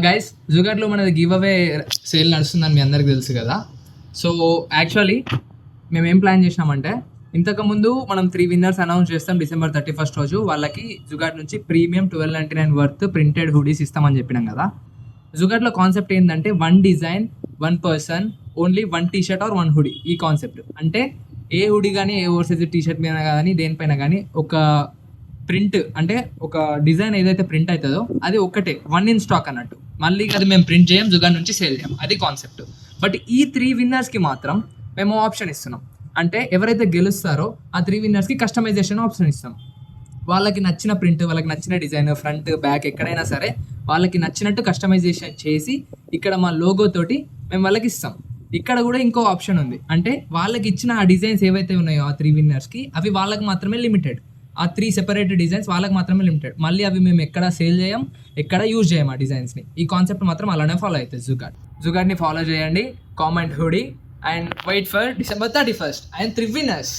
Guys జుగాట్లో మనది give away sale నడుస్తుందని మీ అందరికి తెలుసు కదా. సో యాక్చువల్లీ మేము ఏం ప్లాన్ చేసినామంటే, ఇంతకుముందు మనం 3 విన్నర్స్ అనౌన్స్ చేస్తాం December 31st రోజు. వాళ్ళకి జుగాట్ నుంచి ప్రీమియం 1299 వర్త్ ప్రింటెడ్ హుడీస్ ఇస్తామని చెప్పినాం కదా. జుగాట్లో కాన్సెప్ట్ ఏంటంటే 1 design 1 person only 1 T shirt are 1 hoodie. ఈ కాన్సెప్ట్ అంటే ఏ హుడీ కానీ ఏ ఓవర్ సైజ్ టీ షర్ట్ మీద కానీ దేనిపైన కానీ ఒక ప్రింట్ అంటే ఒక డిజైన్ ఏదైతే ప్రింట్ అవుతుందో అది ఒక్కటే 1 ఇన్ స్టాక్ అన్నట్టు. మళ్ళీ అది మేము ప్రింట్ చేయం, జుగార్ నుంచి సేల్ చేయం, అది కాన్సెప్ట్. బట్ ఈ 3 విన్నర్స్కి మాత్రం మేము ఆప్షన్ ఇస్తున్నాం. అంటే ఎవరైతే గెలుస్తారో ఆ 3 విన్నర్స్కి కస్టమైజేషన్ ఆప్షన్ ఇస్తాం. వాళ్ళకి నచ్చిన ప్రింట్, వాళ్ళకి నచ్చిన డిజైన్, ఫ్రంట్ బ్యాక్ ఎక్కడైనా సరే వాళ్ళకి నచ్చినట్టు కస్టమైజేషన్ చేసి ఇక్కడ మా లోగో తోటి మేము వాళ్ళకి ఇస్తాం. ఇక్కడ కూడా ఇంకో ఆప్షన్ ఉంది. అంటే వాళ్ళకి ఇచ్చిన ఆ డిజైన్స్ ఏవైతే ఉన్నాయో ఆ 3 విన్నర్స్కి అవి వాళ్ళకి మాత్రమే లిమిటెడ్. ఆ 3 సెపరేట్ డిజైన్స్ వాళ్ళకి మాత్రమే లిమిటెడ్. మళ్ళీ అవి మేము ఎక్కడ సేల్ చేయం, ఎక్కడ యూజ్ చేయం ఆ డిజైన్స్ని. ఈ కాన్సెప్ట్ మాత్రం అలానే ఫాలో అవుతుంది జుగాట్ని ఫాలో చేయండి, comment hoodie and wait for December 31st and 3 winners.